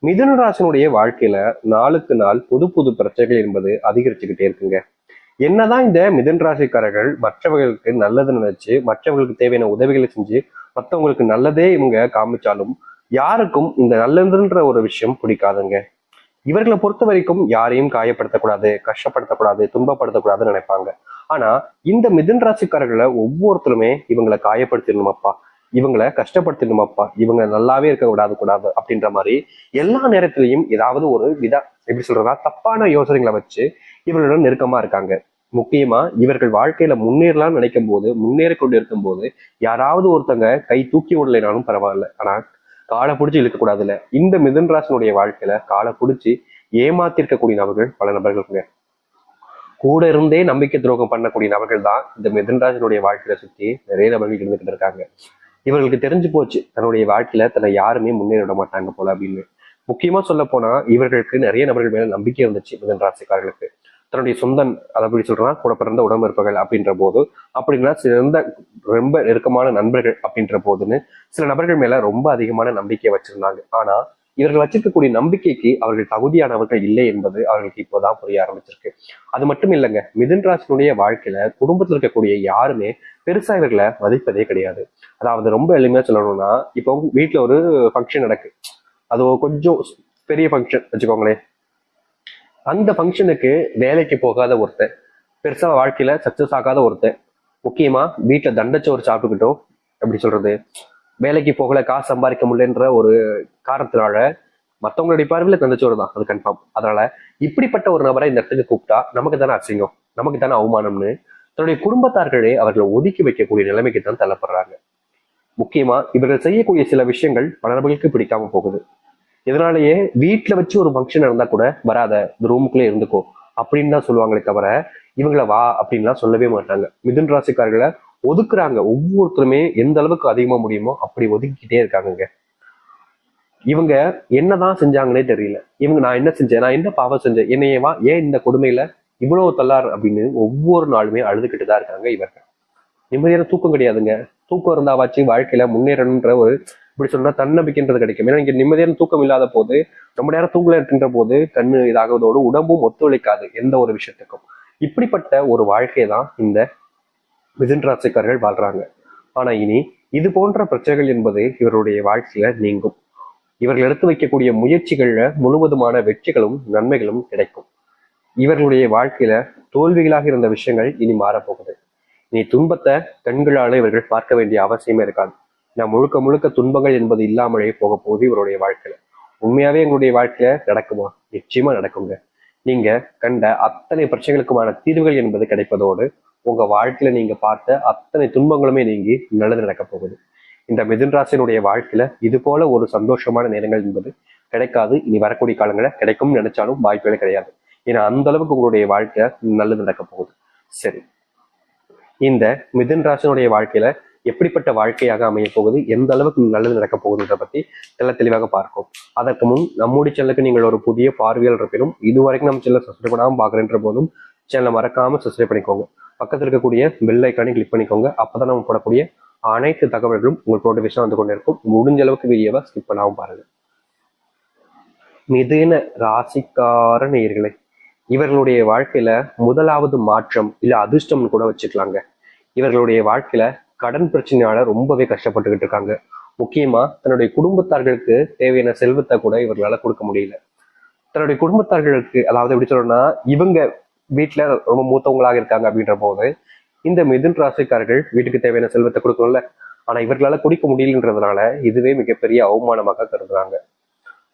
மிதுன ராசினுடைய வாழ்க்கையில நாளுக்கு நாள் புது புது பிரச்சனைகள் என்பது அதிகரிச்சுக்கிட்டே இருக்குங்க. என்னதான் இந்த மிதுன ராசிக்காரர்கள் மற்றவர்களுக்கு நல்லதுன்னு நினைச்சு மற்றவர்களுக்கு தேவையான உதவிகளை செஞ்சு மற்றவங்களுக்கு நல்லதே இவங்க காமிச்சாலும் யாருக்கும் இந்த நல்லதுன்ற ஒரு விஷயம் பிடிக்காதுங்க. இவர்களை பொறுத்த வரைக்கும் யாரையும் காயப்படுத்தக்கூடாது, கஷ்டப்படுத்தக்கூடாது, துன்பப்படுத்தக்கூடாதுன்னு நினைப்பாங்க. ஆனா இந்த மிதுன ராசிக்காரர்களை ஒவ்வொருத்தருமே இவங்களை காயப்படுத்திடணுமாப்பா, இவங்களை கஷ்டப்படுத்திடணுமாப்பா, இவங்க நல்லாவே இருக்க கூடாது அப்படின்ற மாதிரி எல்லா நேரத்திலையும் ஏதாவது ஒரு எப்படி சொல்றதா தப்பான யோசனைகளை வச்சு இவர்களுடன் நெருக்கமா இருக்காங்க. முக்கியமா இவர்கள் வாழ்க்கையில முன்னேறலாம்னு நினைக்கும் போது, முன்னேறி கொண்டு இருக்கும் போது யாராவது ஒருத்தங்க கை தூக்கி விடலைனாலும் பரவாயில்ல, ஆனா காலை பிடிச்சி இழுக்க கூடாதுல்ல. இந்த மிதுன் ராசினுடைய வாழ்க்கையில காலை பிடிச்சி ஏமாத்திருக்கக்கூடிய நபர்கள் பல நபர்களுங்க. கூட இருந்தே நம்பிக்கை துரோகம் பண்ணக்கூடிய நபர்கள் தான் இந்த மிதுன் ராசினுடைய வாழ்க்கையில சுற்றி நிறைய நபர்கள் இருந்துகிட்டு இருக்காங்க. இவர்களுக்கு தெரிஞ்சு போச்சு தன்னுடைய வாழ்க்கையில தன்னை யாருமே முன்னேற விட மாட்டாங்க போல அப்படின்னு. முக்கியமா சொல்ல போனா இவர்களுக்கு நிறைய நபர்கள் மேல நம்பிக்கை இருந்துச்சு மிதுன் ராசிக்காரர்களுக்கு. தன்னுடைய சொந்த அதை அப்படி சொல்றா கூட பிறந்த உடம்பிருப்புகள் அப்படின்ற போது, அப்படின்னா சிறந்த ரொம்ப நெருக்கமான நண்பர்கள் அப்படின்ற போதுன்னு சில நபர்கள் மேல ரொம்ப அதிகமான நம்பிக்கையை வச்சிருந்தாங்க. ஆனா இவர்கள் வச்சிருக்கக்கூடிய நம்பிக்கைக்கு அவர்கள் தகுதியானவர்கள் இல்லை என்பது அவர்களுக்கு இப்போதான் புரிய ஆரம்பிச்சிருக்கு. அது மட்டும் இல்லைங்க, மிதுன் ராசினுடைய வாழ்க்கையில குடும்பத்தில் இருக்கக்கூடிய யாருமே பெருசா இவர்களை மதிப்பதே கிடையாது. அதாவது ரொம்ப எளிமையா சொல்லணும்னா, இப்போ வீட்டுல ஒரு ஃபங்க்ஷன் நடக்கு, அது கொஞ்சம் பெரிய ஃபங்க்ஷன் வச்சுக்கோங்களேன். அந்த ஃபங்க்ஷனுக்கு வேலைக்கு போகாத ஒருத்தன், பெருசா வாழ்க்கையில சக்சஸ் ஆகாத ஒருத்தன், முக்கியமா வீட்டுல தண்டச்சோறு சாப்பிட்டுக்கிட்டோம் எப்படி சொல்றது, வேலைக்கு போகல, காசு சம்பாதிக்க முடியலன்ற ஒரு காரணத்தினால மற்றவங்களுடைய பார்வையில தண்டச்சோறு தான் அது கன்ஃபார்ம். அதனால இப்படிப்பட்ட ஒரு நபரை இந்த இடத்துக்கு கூப்பிட்டா நமக்கு தானே அசிங்கம், நமக்கு தானே அவமானம்னு தன்னுடைய குடும்பத்தார்களே அவர்களை ஒதுக்கி வைக்கக்கூடிய நிலைமைக்கு தான் தள்ளப்படுறாங்க. முக்கியமா இவர்கள் செய்யக்கூடிய சில விஷயங்கள் பல நபர்களுக்கு பிடிக்காம போகுது. இதனாலேயே வீட்டுல வச்சு ஒரு ஃபங்க்ஷன் இருந்தா கூட வராத, இந்த ரூமுக்குள்ளே இருந்துக்கோ அப்படின்னு தான் சொல்லுவாங்களே தவிர இவங்கள வா அப்படின்லாம் சொல்லவே மாட்டாங்க. மிதுன் ராசிக்காரர்களை ஒதுக்குறாங்க. ஒவ்வொருத்தருமே எந்த அளவுக்கு அதிகமா முடியுமோ அப்படி ஒதுக்கிட்டே இருக்காங்க. இவங்க என்னதான் செஞ்சாங்கன்னே தெரியல. இவங்க நான் என்ன செஞ்சேன், நான் என்ன பாவம் செஞ்சேன், என்னையவா ஏன் இந்த கொடுமையில இவ்வளவு தள்ளார் அப்படின்னு ஒவ்வொரு நாளுமே அழுதுகிட்டு தான் இருக்காங்க இவர்கள். நிம்மதியான தூக்கம் கிடையாதுங்க. தூக்கம் இருந்தாவாச்சு வாழ்க்கையில முன்னேறணுன்ற ஒரு இப்படி சொன்னா தன்னம்பிக்கைன்றது கிடைக்கும். ஏன்னா இங்க நிம்மதியான தூக்கம் இல்லாத போது, ரொம்ப நேரம் தூங்கல இருக்கின்ற போது கண்ணு இதாகுவதோடு உடம்பும் ஒத்துழைக்காது எந்த ஒரு விஷயத்துக்கும். இப்படிப்பட்ட ஒரு வாழ்க்கையை தான் இந்த மிதுன் ராசிக்காரர்கள் வாழ்றாங்க. ஆனா இனி இது போன்ற பிரச்சனைகள் என்பது இவருடைய வாழ்க்கையில நீங்கும். இவர்கள் எடுத்து வைக்கக்கூடிய முயற்சிகள்ல முழுவதுமான வெற்றிகளும் நன்மைகளும் கிடைக்கும். இவர்களுடைய வாழ்க்கையில தோல்விகளாக இருந்த விஷயங்கள் இனி மாறப்போகுது. இனி துன்பத்தை கண்களால இவர்கள் பார்க்க வேண்டிய அவசியமே இருக்காது. நான் முழுக்க முழுக்க துன்பங்கள் என்பது இல்லாமலே போக போகுது இவருடைய வாழ்க்கையில. உண்மையாவே எங்களுடைய வாழ்க்கையில நடக்குமா? நிச்சயமா நடக்குங்க. நீங்க கண்ட அத்தனை பிரச்சனைகளுக்குமான தீர்வுகள் என்பது கிடைப்பதோடு உங்க வாழ்க்கையில நீங்க பார்த்த அத்தனை துன்பங்களுமே நீங்கி நல்லது நடக்க போகுது. இந்த மிதுன் ராசியினுடைய வாழ்க்கையில இது போல ஒரு சந்தோஷமான நேரங்கள் என்பது கிடைக்காது. இனி வரக்கூடிய காலங்களில் கிடைக்கும்னு நினைச்சாலும் வாய்ப்புகளே கிடையாது. ஏன்னா அந்த அளவுக்கு உங்களுடைய வாழ்க்கை நல்லது நடக்க போகுது. சரி, இந்த மிதுன் ராசினுடைய வாழ்க்கையில எப்படிப்பட்ட வாழ்க்கையாக அமைய போகுது, எந்த அளவுக்கு நல்லது நடக்க போகுதுன்றத பத்தி எல்லாம் தெளிவாக பார்க்கும். அதற்கு முன் நம்முடைய சேனலுக்கு நீங்கள் ஒரு புதிய பார்வையாளர் இருப்பினும் இதுவரைக்கும் நம்ம சேனலை சப்ஸ்கிரைப் பண்ணாமல் பார்க்குறேன்ற போதும் சேனலை மறக்காம சப்ஸ்கிரைப் பண்ணிக்கோங்க. பக்கத்தில் இருக்கக்கூடிய பெல் ஐக்கானை கிளிக் பண்ணிக்கோங்க. அப்பதான் நம்ம போடக்கூடிய அனைத்து தகவல்களும் உங்களுக்கு நோட்டிஃபிகேஷன் வந்து கொண்டு இருக்கும். முடிஞ்ச அளவுக்கு வீடியோவை ஸ்கிப் பண்ணாமல் பாருங்க. மிதுன ராசிக்கார நேயர்களே, இவர்களுடைய வாழ்க்கையில முதலாவது மாற்றம் இல்ல அதிர்ஷ்டம்னு கூட வச்சுக்கலாங்க. இவர்களுடைய வாழ்க்கையில கடன் பிரச்சனையால ரொம்பவே கஷ்டப்பட்டுக்கிட்டு இருக்காங்க. முக்கியமா தன்னுடைய குடும்பத்தார்களுக்கு தேவையான செல்வத்தை கூட இவர்களால கொடுக்க முடியல. தன்னுடைய குடும்பத்தார்களுக்கு, அதாவது எப்படி சொல்றோம்னா, இவங்க வீட்டுல ரொம்ப மூத்தவங்களாக இருக்காங்க அப்படின்ற போது இந்த மிதுன் ராசிக்காரர்கள் வீட்டுக்கு தேவையான செல்வத்தை கொடுக்கணும்ல, ஆனா இவர்களால குடிக்க முடியலன்றதுனால இதுவே மிகப்பெரிய அவமானமாக கருதுறாங்க.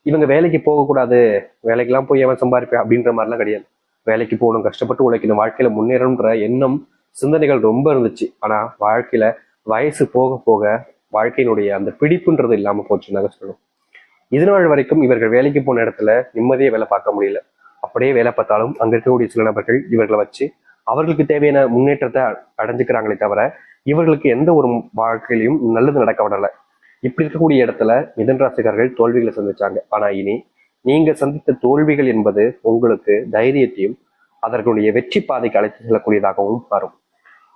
இவங்க வேலைக்கு போகக்கூடாது, வேலைக்கெல்லாம் போய் அவன் சம்பாதிப்பேன் அப்படின்ற மாதிரிலாம் கிடையாது. வேலைக்கு போகணும், கஷ்டப்பட்டு உழைக்கணும், வாழ்க்கையில முன்னேறணுன்ற எண்ணம் சிந்தனைகள் ரொம்ப இருந்துச்சு. ஆனா வாழ்க்கையில வயசு போக போக வாழ்க்கையினுடைய அந்த பிடிப்புன்றது இல்லாம போச்சுன்னாங்க சொல்லணும். இதனாள் வரைக்கும் இவர்கள் வேலைக்கு போன இடத்துல நிம்மதியை வேலை பார்க்க முடியல. அப்படியே வேலை பார்த்தாலும் அங்க இருக்கக்கூடிய சில நபர்கள் இவர்களை வச்சு அவர்களுக்கு தேவையான முன்னேற்றத்தை அடைஞ்சுக்கிறாங்களே தவிர இவர்களுக்கு எந்த ஒரு வாழ்க்கையிலையும் நல்லது நடக்க விடலை. இப்படி இருக்கக்கூடிய இடத்துல மிதுன் ராசிக்காரர்கள் தோல்விகளை சந்திச்சாங்க. ஆனா இனி நீங்க சந்தித்த தோல்விகள் என்பது உங்களுக்கு தைரியத்தையும் அதற்குடைய வெற்றி பாதைக்கு அழைத்து செல்லக்கூடியதாகவும் மாறும்.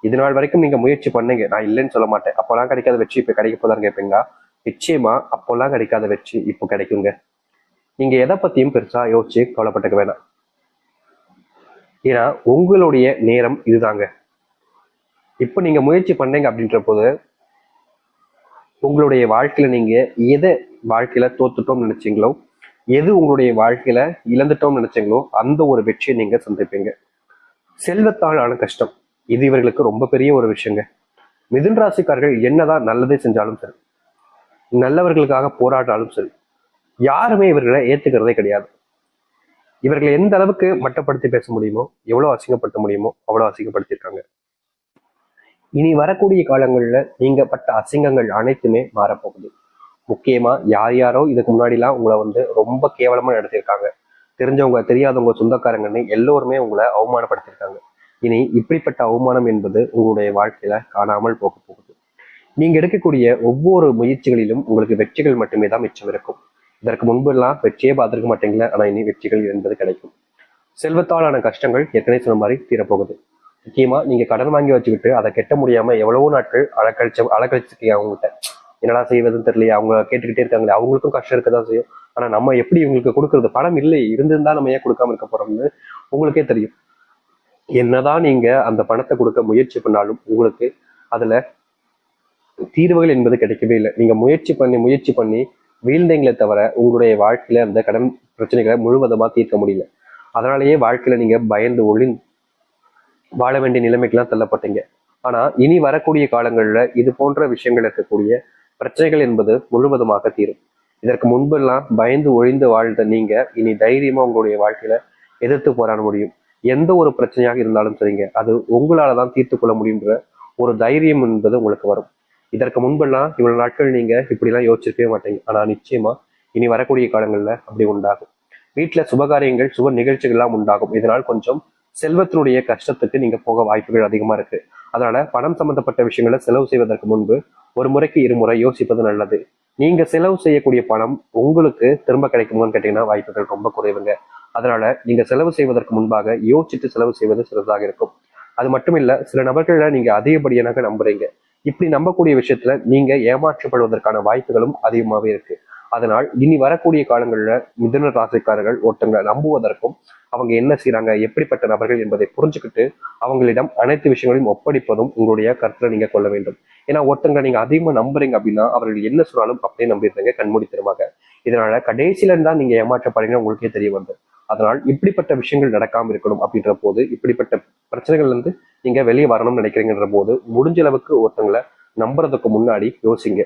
இது நாள் வரைக்கும் நீங்க முயற்சி பண்ணீங்க, நான் இல்லைன்னு சொல்ல மாட்டேன். அப்போல்லாம் கிடைக்காத வெற்றி இப்ப கிடைக்க போதான்னு கேட்பீங்களா? நிச்சயமா அப்போல்லாம் கிடைக்காத வெற்றி இப்போ கிடைக்குங்க. நீங்க எதை பத்தியும் பெருசா யோசிச்சு கவலைப்பட்டுக்க வேணாம். ஏன்னா உங்களுடைய நேரம் இதுதாங்க. இப்ப நீங்க முயற்சி பண்ணீங்க அப்படின்ற போது உங்களுடைய வாழ்க்கையில நீங்க எதை வாழ்க்கையில தோத்துட்டோம்னு நினைச்சீங்களோ, எது உங்களுடைய வாழ்க்கையில இழந்துட்டோம்னு நினைச்சீங்களோ அந்த ஒரு வெற்றியை நீங்க சந்திப்பீங்க. செல்வத்தால் ஆன கஷ்டம், இது இவர்களுக்கு ரொம்ப பெரிய ஒரு விஷயங்க. மிதுன ராசிக்காரர்கள் என்னதான் நல்லதே செஞ்சாலும் சரி, நல்லவர்களுக்காக போராடினாலும் சரி, யாருமே இவர்களை ஏத்துக்கிறதே கிடையாது. இவர்களை எந்த அளவுக்கு மட்டப்படுத்தி பேச முடியுமோ, எவ்வளவு அசிங்கப்படுத்த முடியுமோ அவ்வளவு அசிங்கப்படுத்தியிருக்காங்க. இனி வரக்கூடிய காலங்கள்ல நீங்க பட்ட அசிங்கங்கள் அனைத்துமே மாறப்போகுது. முக்கியமா யார் யாரோ இதுக்கு முன்னாடிலாம் உங்களை ரொம்ப கேவலமா நடத்தியிருக்காங்க, தெரிஞ்சவங்க தெரியாதவங்க சொந்தக்காரங்கன்னு எல்லோருமே உங்களை அவமானப்படுத்தியிருக்காங்க. இனி இப்படிப்பட்ட அவமானம் என்பது உங்களுடைய வாழ்க்கையில காணாமல் போக போகுது. நீங்க எடுக்கக்கூடிய ஒவ்வொரு முயற்சிகளிலும் உங்களுக்கு வெற்றிகள் மட்டுமே தான் மிச்சம் இருக்கும். இதற்கு முன்பு எல்லாம் வெற்றியே பார்த்திருக்க மாட்டீங்களா, ஆனா இனி வெற்றிகள் என்பது கிடைக்கும். செல்வத்தாலான கஷ்டங்கள் ஏற்கனவே சொன்ன மாதிரி தீரப்போகுது. முக்கியமா நீங்க கடன் வாங்கி வச்சுக்கிட்டு அதை கெட்ட முடியாம எவ்வளவோ நாட்கள் அலக்கழிச்சிருக்கீங்க அவங்ககிட்ட. என்னடா செய்வதுன்னு தெரியல, அவங்க கேட்டுக்கிட்டே இருக்காங்களே, அவங்களுக்கும் கஷ்டம் இருக்கதான் செய்யும். ஆனா நம்ம எப்படி இவங்களுக்கு கொடுக்கறது, பணம் இல்லை இருந்திருந்தா நம்ம ஏன் கொடுக்காம இருக்க போறோம்னு உங்களுக்கே தெரியும். என்னதான் நீங்க அந்த பணத்தை கொடுக்க முயற்சி பண்ணாலும் உங்களுக்கு அதுல தீர்வுகள் என்பது கிடைக்கவே இல்லை. நீங்க முயற்சி பண்ணி வீழ்ந்தீங்களே தவிர உங்களுடைய வாழ்க்கையில அந்த கடன் பிரச்சனைகளை முழுவதுமா தீர்க்க முடியல. அதனாலேயே வாழ்க்கையில நீங்க பயந்து வாழ வேண்டிய நிலைமைக்கெல்லாம் தள்ளப்பட்டீங்க. ஆனா இனி வரக்கூடிய காலங்கள்ல இது போன்ற விஷயங்கள் இருக்கக்கூடிய பிரச்சனைகள் என்பது முழுவதுமாக தீரும். இதற்கு முன்பெல்லாம் பயந்து ஒழிந்து வாழ்ந்த நீங்க இனி தைரியமா உங்களுடைய வாழ்க்கையில எதிர்த்து போராட முடியும். எந்த ஒரு பிரச்சனையாக இருந்தாலும் சரிங்க, அது உங்களாலதான் தீர்த்து கொள்ள முடியுன்ற ஒரு தைரியம் என்பது உங்களுக்கு வரும். இதற்கு முன்பெல்லாம் இவ்வளவு நாட்கள் நீங்க இப்படிலாம் யோசிச்சிருக்கவே மாட்டீங்க. ஆனா நிச்சயமா இனி வரக்கூடிய காலங்கள்ல அப்படி உண்டாகும். வீட்டுல சுபகாரியங்கள் சுப நிகழ்ச்சிகள் எல்லாம் உண்டாகும். இதனால் கொஞ்சம் செல்வத்தினுடைய கஷ்டத்துக்கு நீங்க போக வாய்ப்புகள் அதிகமா இருக்கு. அதனால பணம் சம்பந்தப்பட்ட விஷயங்களை செலவு செய்வதற்கு முன்பு ஒரு முறைக்கு இருமுறை யோசிப்பது நல்லது. நீங்க செலவு செய்யக்கூடிய பணம் உங்களுக்கு திரும்ப கிடைக்குமான்னு கேட்டீங்கன்னா வாய்ப்புகள் ரொம்ப குறைவுங்க. அதனால நீங்க செலவு செய்வதற்கு முன்பாக யோசிச்சுட்டு செலவு செய்வது சிறந்ததாக இருக்கும். அது மட்டும் இல்ல, சில நபர்களை நீங்க அதிகப்படியாக நம்புறீங்க. இப்படி நம்பக்கூடிய விஷயத்துல நீங்க ஏமாற்றப்படுவதற்கான வாய்ப்புகளும் அதிகமாகவே இருக்கு. அதனால் இனி வரக்கூடிய காலங்கள்ல மிதுன ராசிக்காரர்கள் ஒருத்தங்களை நம்புவதற்கும் அவங்க என்ன செய்யறாங்க, எப்படிப்பட்ட நபர்கள் என்பதை புரிஞ்சுக்கிட்டு அவங்களிடம் அனைத்து விஷயங்களையும் ஒப்படைப்பதும் உங்களுடைய கருத்துல நீங்க கொள்ள வேண்டும். ஏன்னா ஒருத்தங்களை நீங்க அதிகமா நம்புறீங்க அப்படின்னா அவர்கள் என்ன சொன்னாலும் அப்படியே நம்பிடுறீங்க கண்மூடித்தனமாக. இதனால கடைசியில இருந்தா நீங்க ஏமாற்றப்படுறீங்க உங்களுக்கே தெரிய வந்து. அதனால் இப்படிப்பட்ட விஷயங்கள் நடக்காம இருக்கணும் அப்படின்ற போது, இப்படிப்பட்ட பிரச்சனைகள்ல இருந்து நீங்க வெளியே வரணும்னு நினைக்கிறீங்கன்ற போது முடிஞ்ச அளவுக்கு ஒருத்தங்களை நம்புறதுக்கு முன்னாடி யோசிங்க.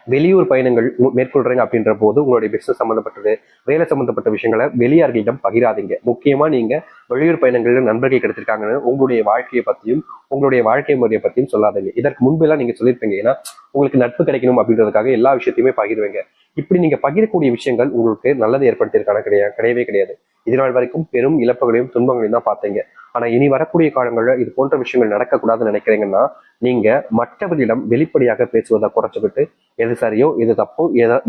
வெளியூர் பயணங்கள் மேற்கொள்றீங்க அப்படின்ற போது உங்களுடைய பிசினஸ் சம்பந்தப்பட்டது, வேலை சம்பந்தப்பட்ட விஷயங்களை வெளியார்களிடம் பகிராதீங்க. முக்கியமா நீங்க வெளியூர் பயணங்கள்ல நண்பர்கள் கிடைச்சிருக்காங்கன்னு உங்களுடைய வாழ்க்கையை பத்தியும் உங்களுடைய வாழ்க்கை முறையை பத்தியும் சொல்லாதீங்க. இதற்கு முன்பு எல்லாம் நீங்க சொல்லியிருப்பீங்க, ஏன்னா உங்களுக்கு நட்பு கிடைக்கணும் அப்படின்றதுக்காக எல்லா விஷயத்தையுமே பகிர்வீங்க. இப்படி நீங்க பகிரக்கூடிய விஷயங்கள் உங்களுக்கு நல்லது ஏற்படுத்தியிருக்கான கிடையவே கிடையாது. இதனால் வரைக்கும் பெரும் இழப்புகளையும் துன்பங்களையும் தான் பார்த்தீங்க. ஆனா இனி வரக்கூடிய காலங்களில் இது போன்ற விஷயங்கள் நடக்கக்கூடாதுன்னு நினைக்கிறீங்கன்னா நீங்க மற்றவர்களிடம் வெளிப்படையாக பேசுவதை குறைச்சுக்கிட்டு எது சரியோ எது தப்போ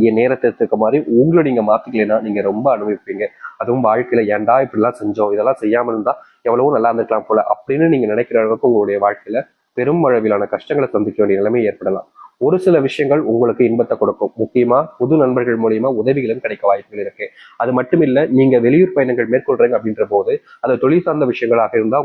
என் நேரத்திற்கு இருக்க மாதிரி உங்களை நீங்க மாத்திக்கலைன்னா நீங்க ரொம்ப அனுபவிப்பீங்க. அதுவும் வாழ்க்கையில ஏன்டா இப்படிலாம் செஞ்சோம், இதெல்லாம் செய்யாம இருந்தா எவ்வளவோ நல்லா இருந்திருக்கலாம் போல அப்படின்னு நீங்க நினைக்கிற அளவுக்கு உங்களுடைய வாழ்க்கையில பெரும் அளவிலான கஷ்டங்களை சந்திக்க வேண்டிய நிலைமை ஏற்படலாம். ஒரு சில விஷயங்கள் உங்களுக்கு இன்பத்தை கொடுக்கும். முக்கியமா புது நண்பர்கள் மூலியமா உதவிகளும் கிடைக்க வாய்ப்புகள் இருக்கு. அது மட்டும் இல்ல, நீங்க வெளியூர் பயணங்கள் மேற்கொள்றீங்க அப்படின்ற போது அது தொழில் சார்ந்த விஷயங்களாக இருந்தா